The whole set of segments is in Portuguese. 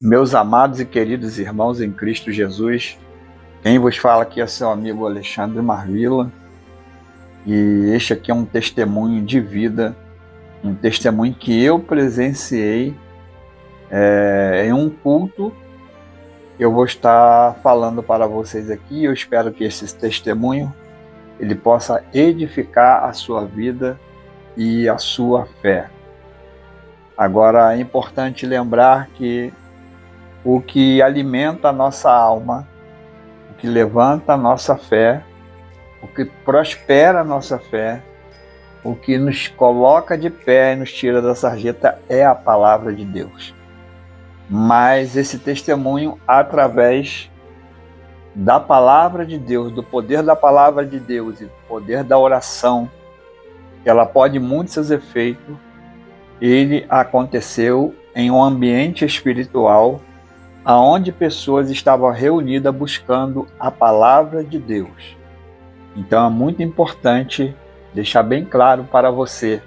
Meus amados e queridos irmãos em Cristo Jesus, quem vos fala aqui é seu amigo Alexandre Marvila, e este aqui é um testemunho de vida, um testemunho que eu presenciei em um culto. Eu vou estar falando para vocês aqui. Eu espero que esse testemunho ele possa edificar a sua vida e a sua fé. Agora é importante lembrar que o que alimenta a nossa alma, o que levanta a nossa fé, o que prospera a nossa fé, o que nos coloca de pé e nos tira da sarjeta é a palavra de Deus. Mas esse testemunho, através da palavra de Deus, do poder da palavra de Deus e do poder da oração, ela pode muito seus efeitos. Ele aconteceu em um ambiente espiritual aonde pessoas estavam reunidas buscando a palavra de Deus. Então é muito importante deixar bem claro para você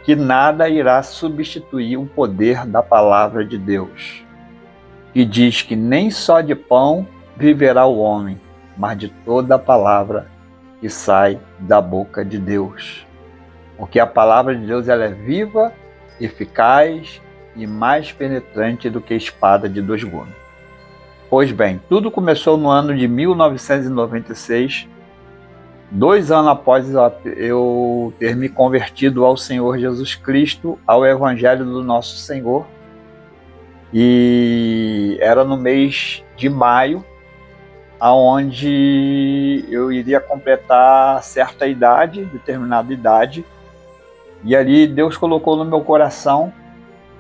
que nada irá substituir o poder da palavra de Deus, que diz que nem só de pão viverá o homem, mas de toda a palavra que sai da boca de Deus. Porque a palavra de Deus ela é viva, eficaz e mais penetrante do que espada de dois gumes. Pois bem, tudo começou no ano de 1996, 2 anos após eu ter me convertido ao Senhor Jesus Cristo, ao Evangelho do nosso Senhor. E era no mês de maio, aonde eu iria completar certa idade, determinada idade. E ali Deus colocou no meu coração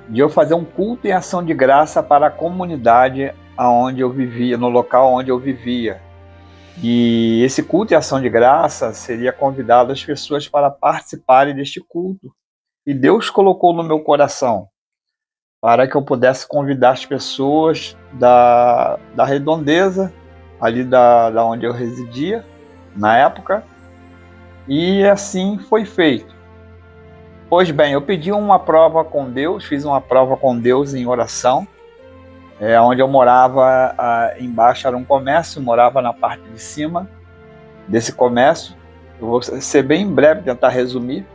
de eu fazer um culto em ação de graça para a comunidade aonde eu vivia, no local onde eu vivia. E esse culto em ação de graça seria convidado as pessoas para participarem deste culto. E Deus colocou no meu coração para que eu pudesse convidar as pessoas da redondeza, ali da onde eu residia na época. E assim foi feito. Pois bem, eu pedi uma prova com Deus, fiz uma prova com Deus em oração. Onde eu morava, embaixo era um comércio, morava na parte de cima desse comércio. Eu vou ser bem breve, tentar resumir.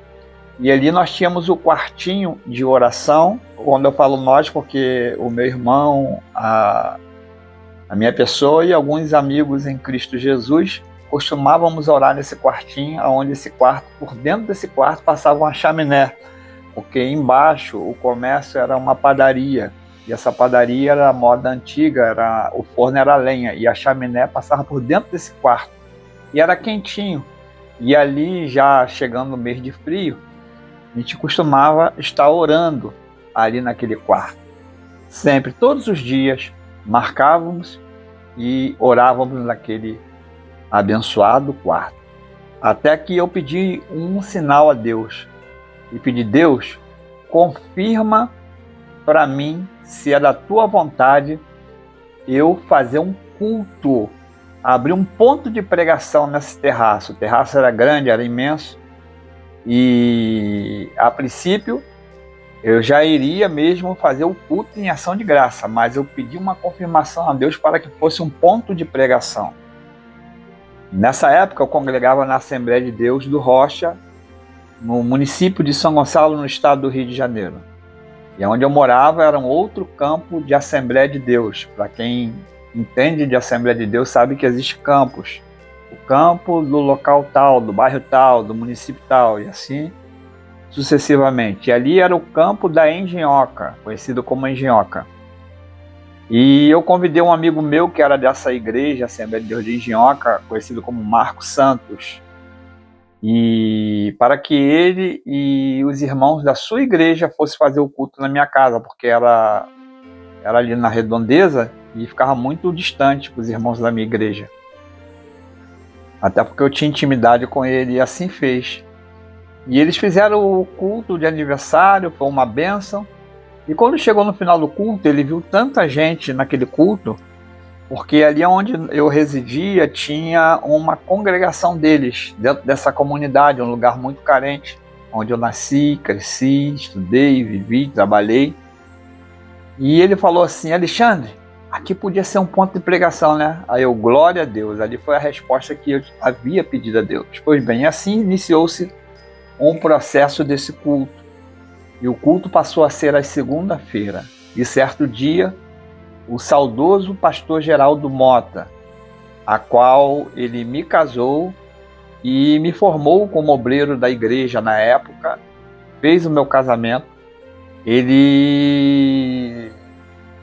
E ali nós tínhamos o quartinho de oração, quando eu falo nós, porque o meu irmão, a minha pessoa e alguns amigos em Cristo Jesus costumávamos orar nesse quartinho, onde esse quarto, por dentro desse quarto passava uma chaminé, porque embaixo o comércio era uma padaria. E essa padaria era a moda antiga, o forno era a lenha, e a chaminé passava por dentro desse quarto. E era quentinho. E ali, já chegando no mês de frio, a gente costumava estar orando ali naquele quarto. Sempre, todos os dias, marcávamos e orávamos naquele abençoado quarto. Até que eu pedi um sinal a Deus. E pedi, Deus, confirma para mim, se é da tua vontade, eu fazer um culto, abrir um ponto de pregação nesse terraço. O terraço era grande, era imenso, e a princípio eu já iria mesmo fazer o culto em ação de graça, mas eu pedi uma confirmação a Deus para que fosse um ponto de pregação. Nessa época eu congregava na Assembleia de Deus do Rocha, no município de São Gonçalo, no estado do Rio de Janeiro. E onde eu morava era um outro campo de Assembleia de Deus. Para quem entende de Assembleia de Deus sabe que existe campos. O campo do local tal, do bairro tal, do município tal, e assim sucessivamente. E ali era o campo da Engenhoca, conhecido como Engenhoca. E eu convidei um amigo meu que era dessa igreja, Assembleia de Deus de Engenhoca, conhecido como Marcos Santos, e para que ele e os irmãos da sua igreja fossem fazer o culto na minha casa, porque era ali na redondeza e ficava muito distante para os irmãos da minha igreja. Até porque eu tinha intimidade com ele, e assim fez. E eles fizeram o culto de aniversário, foi uma bênção. E quando chegou no final do culto, ele viu tanta gente naquele culto, porque ali onde eu residia tinha uma congregação deles, dentro dessa comunidade, um lugar muito carente, onde eu nasci, cresci, estudei, vivi, trabalhei. E ele falou assim: Alexandre, aqui podia ser um ponto de pregação, né? Aí eu, glória a Deus. Ali foi a resposta que eu havia pedido a Deus. Pois bem, assim iniciou-se um processo desse culto. E o culto passou a ser às segunda-feira. E certo dia, o saudoso pastor Geraldo Mota, a qual ele me casou e me formou como obreiro da igreja na época, fez o meu casamento. Ele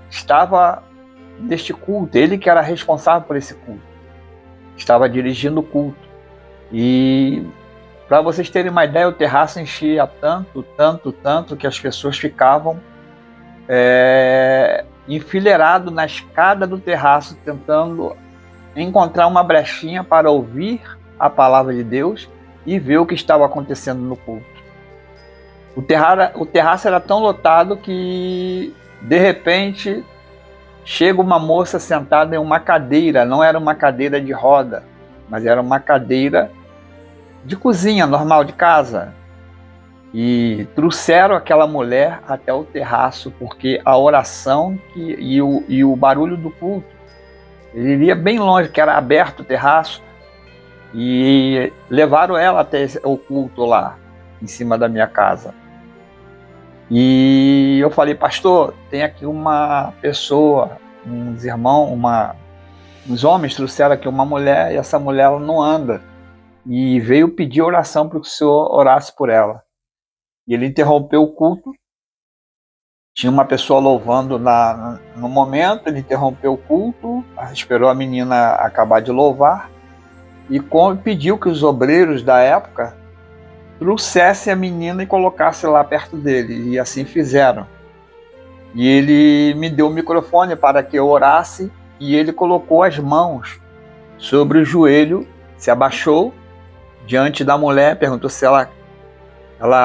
estava neste culto, ele que era responsável por esse culto, estava dirigindo o culto. E para vocês terem uma ideia, o terraço enchia tanto que as pessoas ficavam enfileirado na escada do terraço, tentando encontrar uma brechinha para ouvir a palavra de Deus e ver o que estava acontecendo no culto. O terraço era tão lotado que, de repente, chega uma moça sentada em uma cadeira. Não era uma cadeira de roda, mas era uma cadeira de cozinha normal, de casa. E trouxeram aquela mulher até o terraço, porque a oração e o barulho do culto, ele iria bem longe, que era aberto o terraço, e levaram ela até o culto lá, em cima da minha casa. E eu falei: pastor, tem aqui uma pessoa, uns irmãos, uns homens trouxeram aqui uma mulher, e essa mulher ela não anda, e veio pedir oração para que o senhor orasse por ela. E ele interrompeu o culto, tinha uma pessoa louvando no momento, ele interrompeu o culto, esperou a menina acabar de louvar, e pediu que os obreiros da época trouxessem a menina e colocassem lá perto dele, e assim fizeram. E ele me deu o microfone para que eu orasse, e ele colocou as mãos sobre o joelho, se abaixou diante da mulher, perguntou se ela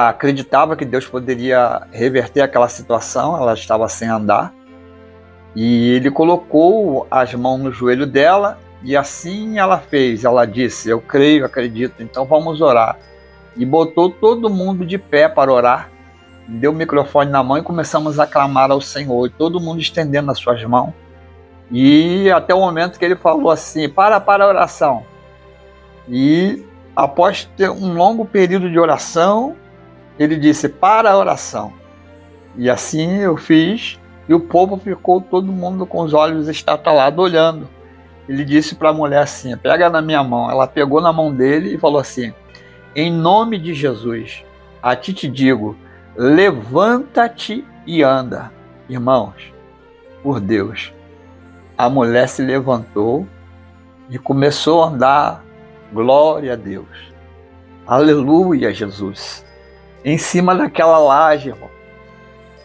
acreditava que Deus poderia reverter aquela situação. Ela estava sem andar, e ele colocou as mãos no joelho dela, e assim ela fez. Ela disse: eu creio, acredito, então vamos orar. E botou todo mundo de pé para orar, deu o microfone na mão e começamos a clamar ao Senhor, e todo mundo estendendo as suas mãos. E até o momento que ele falou assim: para a oração. E após ter um longo período de oração, ele disse: para a oração. E assim eu fiz, e o povo ficou todo mundo com os olhos estatalados olhando. Ele disse para a mulher assim: pega na minha mão. Ela pegou na mão dele e falou assim: em nome de Jesus, a ti te digo, levanta-te e anda. Irmãos, por Deus, a mulher se levantou e começou a andar. Glória a Deus. Aleluia, Jesus. Em cima daquela laje, irmão.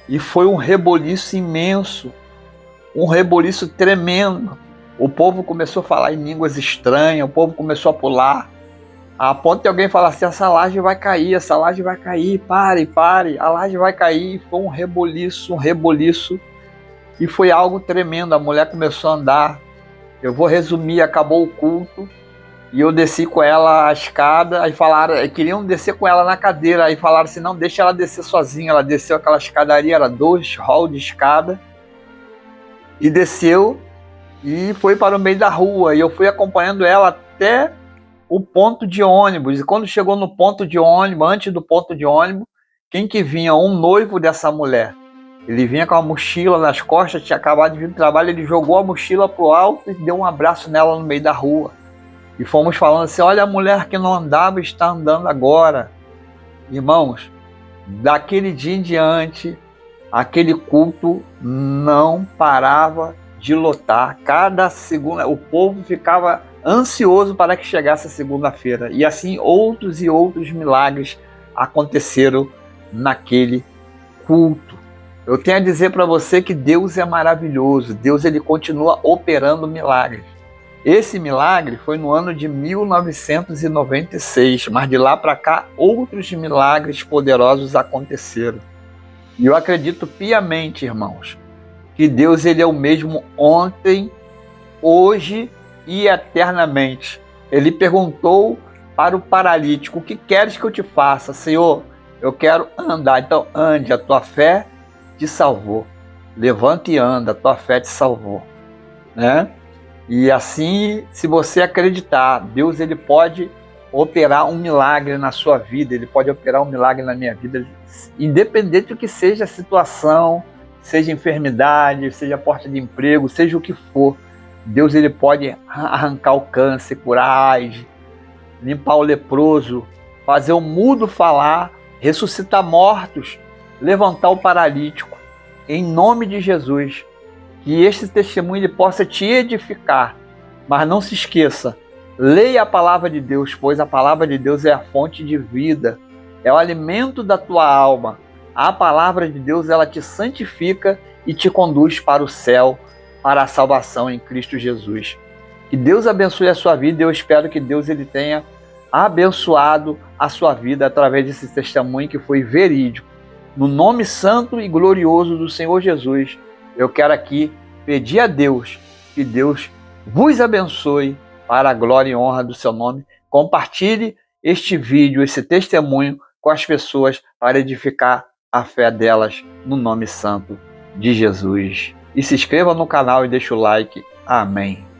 E foi um reboliço imenso, um reboliço tremendo. O povo começou a falar em línguas estranhas, o povo começou a pular, a ponto de alguém falar assim: essa laje vai cair, pare, a laje vai cair. Foi um reboliço, e foi algo tremendo. A mulher começou a andar. Eu vou resumir: acabou o culto, e eu desci com ela a escada, aí falaram, queriam descer com ela na cadeira, aí falaram assim: não, deixa ela descer sozinha. Ela desceu aquela escadaria, era 2 halls de escada, e desceu, e foi para o meio da rua, e eu fui acompanhando ela até o ponto de ônibus. E quando chegou no ponto de ônibus, antes do ponto de ônibus, quem que vinha? Um noivo dessa mulher. Ele vinha com a mochila nas costas, tinha acabado de vir do trabalho, ele jogou a mochila pro alto e deu um abraço nela no meio da rua. E fomos falando assim: olha, a mulher que não andava está andando agora. Irmãos, daquele dia em diante, aquele culto não parava de lotar. Cada segunda, o povo ficava ansioso para que chegasse a segunda-feira. E assim outros e outros milagres aconteceram naquele culto. Eu tenho a dizer para você que Deus é maravilhoso. Deus, ele continua operando milagres. Esse milagre foi no ano de 1996, mas de lá para cá outros milagres poderosos aconteceram. E eu acredito piamente, irmãos, que Deus, ele é o mesmo ontem, hoje e eternamente. Ele perguntou para o paralítico: o que queres que eu te faça? Senhor, eu quero andar. Então ande, a tua fé te salvou. levanta e anda, a tua fé te salvou, né? E assim, se você acreditar, Deus ele pode operar um milagre na sua vida, ele pode operar um milagre na minha vida, independente do que seja a situação, seja enfermidade, seja porta de emprego, seja o que for. Deus ele pode arrancar o câncer, curar a AIDS, limpar o leproso, fazer o mudo falar, ressuscitar mortos, levantar o paralítico. Em nome de Jesus, que este testemunho ele possa te edificar. Mas não se esqueça, leia a palavra de Deus, pois a palavra de Deus é a fonte de vida, é o alimento da tua alma. A palavra de Deus ela te santifica e te conduz para o céu, para a salvação em Cristo Jesus. Que Deus abençoe a sua vida e eu espero que Deus ele tenha abençoado a sua vida através desse testemunho que foi verídico. No nome santo e glorioso do Senhor Jesus, eu quero aqui pedir a Deus que Deus vos abençoe para a glória e honra do seu nome. Compartilhe este vídeo, esse testemunho com as pessoas para edificar a fé delas no nome santo de Jesus. E se inscreva no canal e deixe o like. Amém.